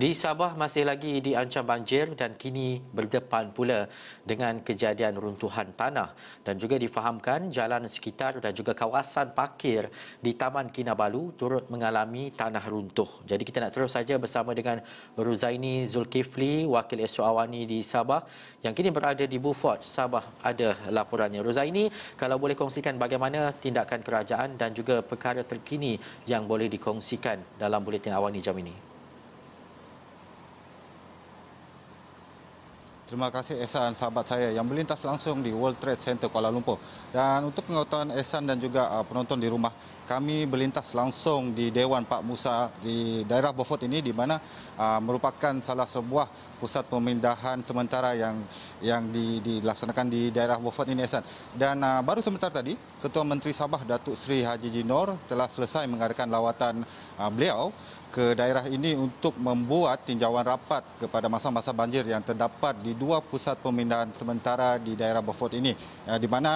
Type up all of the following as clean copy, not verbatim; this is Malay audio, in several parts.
Di Sabah masih lagi diancam banjir dan kini berdepan pula dengan kejadian runtuhan tanah dan juga difahamkan jalan sekitar dan juga kawasan parkir di Taman Kinabalu turut mengalami tanah runtuh. Jadi kita nak terus saja bersama dengan Ruzaini Zulkifli, Wakil Esok Awani di Sabah yang kini berada di Beaufort, Sabah. Ada laporannya. Ruzaini, kalau boleh kongsikan bagaimana tindakan kerajaan dan juga perkara terkini yang boleh dikongsikan dalam Buletin Awani jam ini. Terima kasih Ehsan, sahabat saya yang melintas langsung di World Trade Center Kuala Lumpur. Dan untuk pengetahuan Ehsan dan juga penonton di rumah, kami melintas langsung di Dewan Pak Musa di daerah Beaufort ini, di mana merupakan salah sebuah pusat pemindahan sementara yang dilaksanakan di daerah Beaufort ini, Ehsan. Dan baru sebentar tadi, Ketua Menteri Sabah Datuk Seri Haji Jinor telah selesai mengadakan lawatan beliau ke daerah ini untuk membuat tinjauan rapat kepada masa-masa banjir yang terdapat di dua pusat pemindahan sementara di daerah Beaufort ini, di mana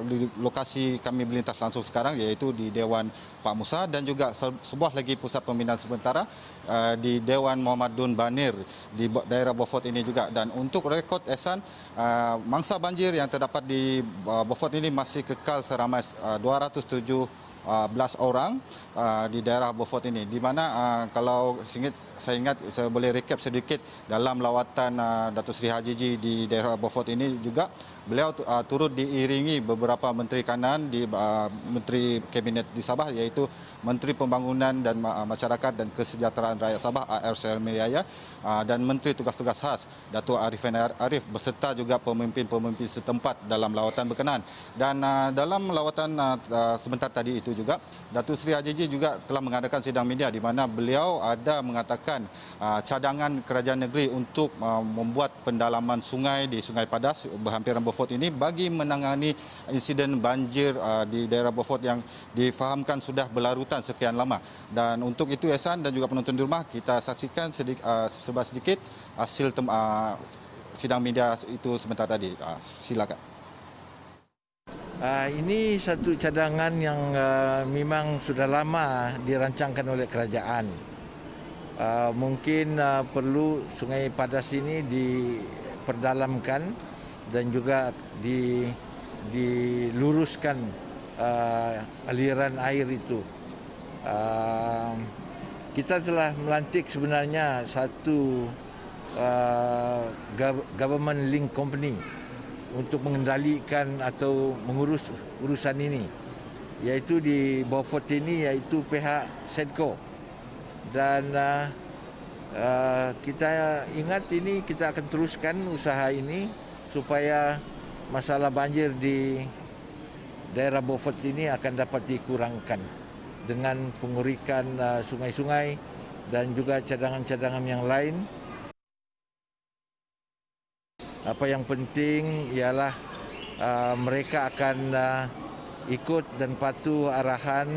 di lokasi kami melintas langsung sekarang iaitu di Dewan Pak Musa dan juga sebuah lagi pusat pemindahan sementara di Dewan Muhammad Dun Banir di daerah Beaufort ini juga. Dan untuk rekod Ehsan, mangsa banjir yang terdapat di Beaufort ini masih kekal seramai 207 orang di daerah Beaufort ini, di mana kalau saya boleh recap sedikit dalam lawatan Datuk Seri Haji Ji di daerah Beaufort ini juga, beliau turut diiringi beberapa menteri kanan di menteri kabinet di Sabah, iaitu Menteri Pembangunan dan Masyarakat dan Kesejahteraan Rakyat Sabah AR Selmiaya dan Menteri Tugas-Tugas Khas Datuk Arifin Arif beserta juga pemimpin-pemimpin setempat dalam lawatan berkenaan. Dan dalam lawatan sebentar tadi itu juga, Datuk Seri Haji Ji juga telah mengadakan sidang media di mana beliau ada mengatakan cadangan kerajaan negeri untuk membuat pendalaman sungai di Sungai Padas berhampiran Beaufort ini bagi menangani insiden banjir di daerah Beaufort yang difahamkan sudah berlarutan sekian lama. Dan untuk itu Ehsan dan juga penonton di rumah, kita saksikan sedikit hasil sidang media itu sebentar tadi. Silakan. Ini satu cadangan yang memang sudah lama dirancangkan oleh kerajaan. Mungkin perlu Sungai Padas ini diperdalamkan dan juga diluruskan aliran air itu. Kita telah melantik sebenarnya satu government link company untuk mengendalikan atau mengurus urusan ini, iaitu di Beaufort ini, iaitu pihak SEDCO. Dan kita ingat ini, kita akan teruskan usaha ini supaya masalah banjir di daerah Beaufort ini akan dapat dikurangkan dengan pengurikan sungai-sungai dan juga cadangan-cadangan yang lain. Apa yang penting ialah mereka akan ikut dan patuh arahan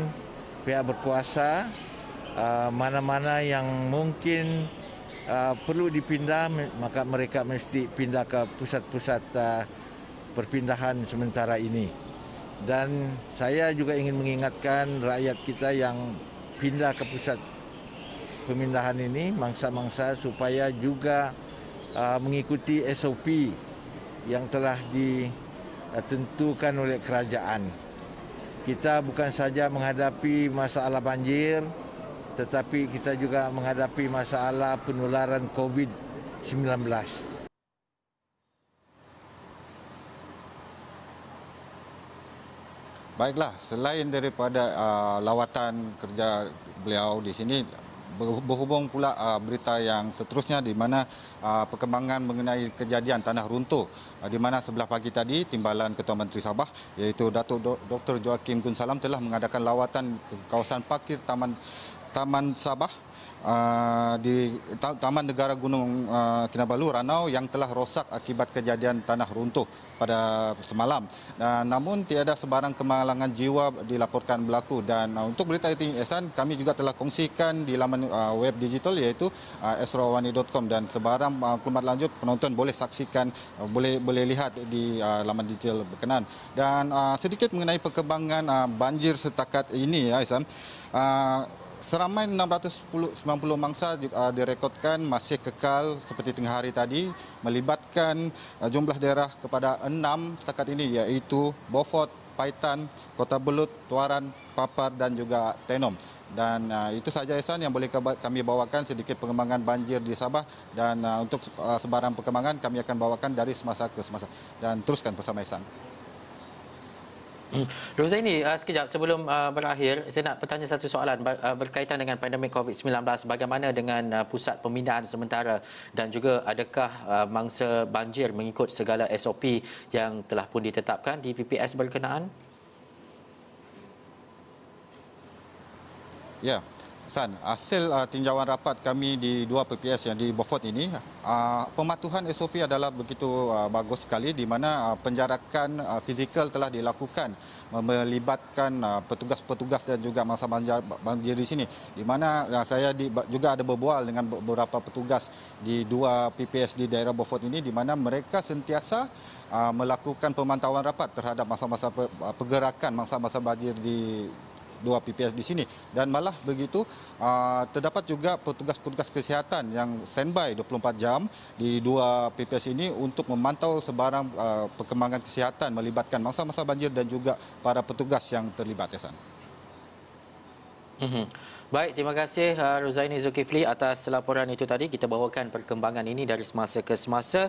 pihak berkuasa. Mana-mana yang mungkin perlu dipindah, maka mereka mesti pindah ke pusat-pusat perpindahan sementara ini. Dan saya juga ingin mengingatkan rakyat kita yang pindah ke pusat pemindahan ini, mangsa-mangsa, supaya juga mengikuti SOP yang telah ditentukan oleh kerajaan. Kita bukan saja menghadapi masalah banjir, tetapi kita juga menghadapi masalah penularan COVID-19. Baiklah, selain daripada lawatan kerja beliau di sini, berhubung pula berita yang seterusnya di mana perkembangan mengenai kejadian tanah runtuh di mana sebelah pagi tadi Timbalan Ketua Menteri Sabah iaitu Datuk Dr. Joakim Gun Salam telah mengadakan lawatan ke kawasan parkir Taman Sabah di Taman Negara Gunung Kinabalu, Ranau yang telah rosak akibat kejadian tanah runtuh pada semalam. Namun tiada sebarang kemalangan jiwa dilaporkan berlaku. Dan untuk berita itu Ehsan, kami juga telah kongsikan di laman web digital iaitu esrawani.com, dan sebarang maklumat lanjut penonton boleh saksikan, boleh lihat di laman digital berkenaan. Dan sedikit mengenai perkembangan banjir setakat ini ya Ehsan. Seramai 690 mangsa direkodkan masih kekal seperti tengah hari tadi, melibatkan jumlah daerah kepada 6 setakat ini, iaitu Beaufort, Paitan, Kota Belud, Tuaran, Papar dan juga Tenom. Dan itu saja Ehsan yang boleh kami bawakan sedikit pengembangan banjir di Sabah, dan untuk sebarang perkembangan kami akan bawakan dari semasa ke semasa. Dan teruskan bersama Ehsan. Rozaini, sekejap sebelum berakhir, saya nak bertanya satu soalan berkaitan dengan pandemik COVID-19. Bagaimana dengan pusat pemindahan sementara dan juga adakah mangsa banjir mengikut segala SOP yang telah pun ditetapkan di PPS berkenaan? Ya, San, hasil tinjauan rapat kami di 2 PPS yang di Beaufort ini, pematuhan SOP adalah begitu bagus sekali, di mana penjarakan fizikal telah dilakukan melibatkan petugas-petugas dan juga mangsa banjir di sini, di mana saya juga ada berbual dengan beberapa petugas di 2 PPS di daerah Beaufort ini, di mana mereka sentiasa melakukan pemantauan rapat terhadap masa-masa pergerakan mangsa-masa banjir di 2 PPS di sini, dan malah begitu terdapat juga petugas-petugas kesihatan yang standby 24 jam di 2 PPS ini untuk memantau sebarang perkembangan kesihatan melibatkan mangsa-mangsa banjir dan juga para petugas yang terlibat. Baik, terima kasih Rozaini Zulkifli atas laporan itu tadi. Kita bawakan perkembangan ini dari semasa ke semasa.